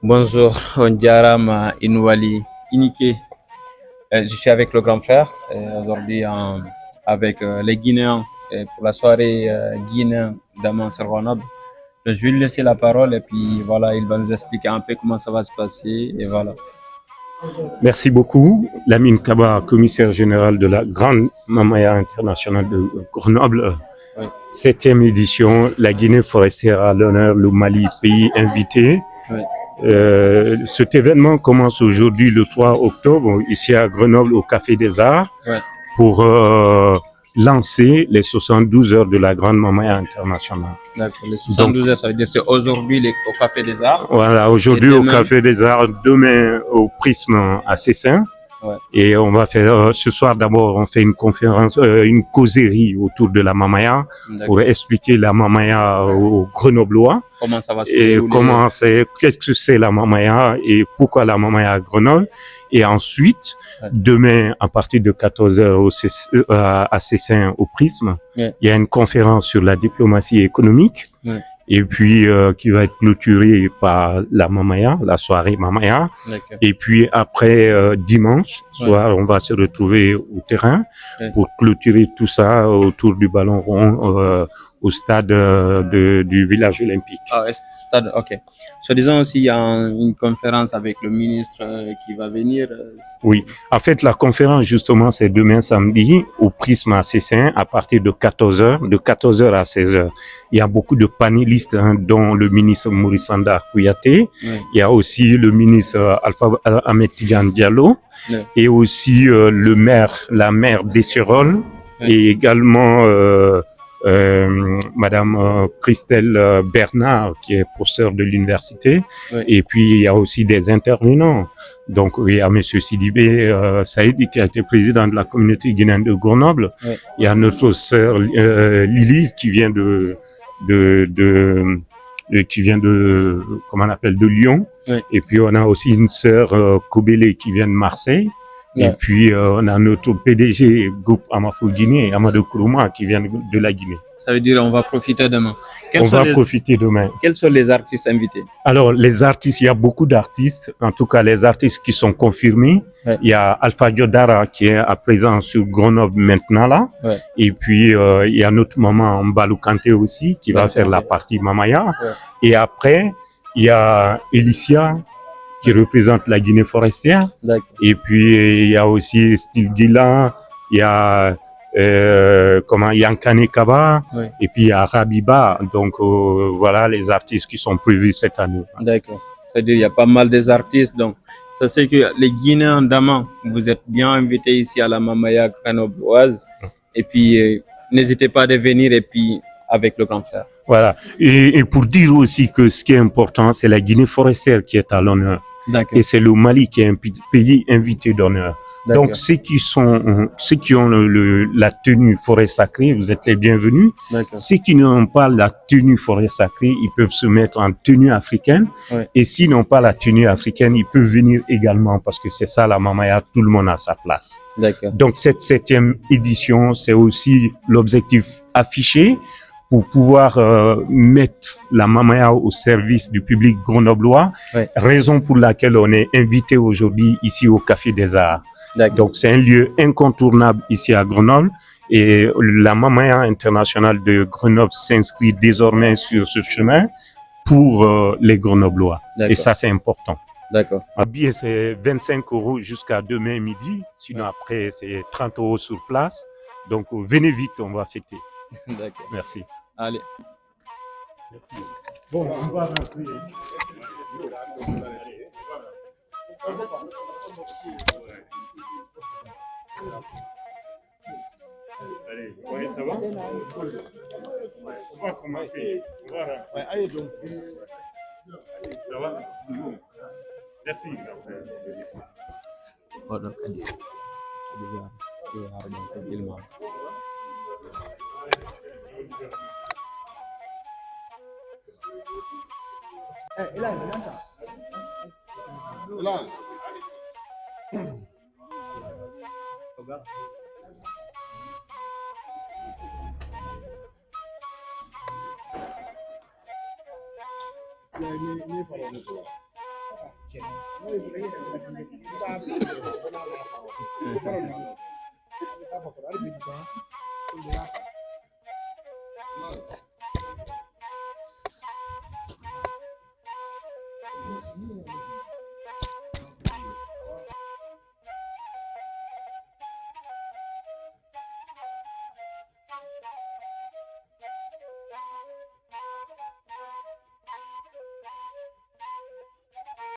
Bonjour, Ondiarama Inouali Inike. Je suis avec le grand frère aujourd'hui avec les Guinéens pour la soirée guinéen d'Aman Servanab. Je vais lui laisser la parole et puis voilà, il va nous expliquer un peu comment ça va se passer et voilà. Merci beaucoup, Lamine Kaba, commissaire général de la Grande Mamaya Internationale de Grenoble. Oui. 7e édition, la Guinée forestière à l'honneur, le Mali, pays invité. Oui. Cet événement commence aujourd'hui le 3 octobre ici à Grenoble au Café des Arts pour lancer les 72 heures de la Grande Mamaya Internationale. D'accord, les 72 heures, ça veut dire que c'est aujourd'hui au Café des Arts. Voilà, aujourd'hui au Café des Arts, demain au Prisme à Cessin. Ouais. Et on va faire ce soir d'abord on fait une conférence, une causerie autour de la Mamaya pour expliquer la Mamaya aux Grenoblois. Comment ça va se dérouler. Qu'est-ce que c'est la Mamaya et pourquoi la Mamaya à Grenoble. Et ensuite, demain à partir de 14h à Cessin au Prisme, il y a une conférence sur la diplomatie économique. Et puis qui va être clôturé par la Mamaya, la soirée Mamaya. Et puis après dimanche soir, on va se retrouver au terrain pour clôturer tout ça autour du ballon rond au stade du village olympique. Ah, stade, ok. Soit disant aussi, il y a une conférence avec le ministre qui va venir. Oui, en fait, la conférence, justement, c'est demain samedi au Prisme à Cessin à partir de 14h, de 14h à 16h. Il y a beaucoup de panélistes, dont le ministre Maurice Sanda Kouyaté. Oui. Il y a aussi le ministre Alpha Ahmed Tidiane Diallo. Oui. Et aussi la maire d'Esserolles. Oui. Et également Madame Christelle Bernard, qui est professeure de l'université. Oui. Et puis, il y a aussi des intervenants. Donc, il y a monsieur Sidibé Saïdi, qui a été président de la communauté guinéenne de Grenoble. Oui. Il y a notre sœur Lily, qui vient comment on appelle, de Lyon. Oui. Et puis, on a aussi une sœur Kobélé qui vient de Marseille. Ouais. Et puis, on a notre PDG, groupe Amafo Guinée, Amadou Kourouma, qui vient de la Guinée. Ça veut dire on va profiter demain. Profiter demain. Quels sont les artistes invités? Alors, les artistes, il y a beaucoup d'artistes. En tout cas, les artistes qui sont confirmés. Ouais. Il y a Alpha Diodara qui est à présent sur Grenoble maintenant là. Ouais. Et puis, il y a notre maman Mbalou Kanté aussi qui va faire la partie Mamaya. Ouais. Et après, il y a Elicia qui représente la Guinée forestière. Et puis, il y a aussi Style Gila, il y a Yankane Kaba, oui. Et puis il y a Rabiba. Donc, voilà les artistes qui sont prévus cette année. D'accord. C'est-à-dire, il y a pas mal des artistes. Donc, ça c'est que les Guinéens d'Aman, vous êtes bien invités ici à la Mamaya grenobloise. Et puis, n'hésitez pas à venir et puis avec le grand frère. Voilà. Et pour dire aussi que ce qui est important, c'est la Guinée forestière qui est à l'honneur. Et c'est le Mali qui est un pays invité d'honneur. Donc, ceux qui ont la tenue forêt sacrée, vous êtes les bienvenus. Ceux qui n'ont pas la tenue forêt sacrée, ils peuvent se mettre en tenue africaine. Ouais. Et s'ils n'ont pas la tenue africaine, ils peuvent venir également parce que c'est ça la Mamaya, tout le monde a sa place. Donc, cette 7e édition, c'est aussi l'objectif affiché pour pouvoir mettre la Mamaya au service du public grenoblois, ouais. Raison pour laquelle on est invité aujourd'hui ici au Café des Arts. Donc c'est un lieu incontournable ici à Grenoble et la Mamaya internationale de Grenoble s'inscrit désormais sur ce chemin pour les Grenoblois. Et ça c'est important. D'accord. Un billet c'est 25 € jusqu'à demain midi, sinon ouais. Après c'est 30 € sur place. Donc venez vite, on va fêter. D'accord. Merci. Allez. Merci. Bon, on va rentrer. Allez, ouais, ça va? On va commencer. On va rentrer. Ouais, allez donc. Ça va? Merci. Voilà.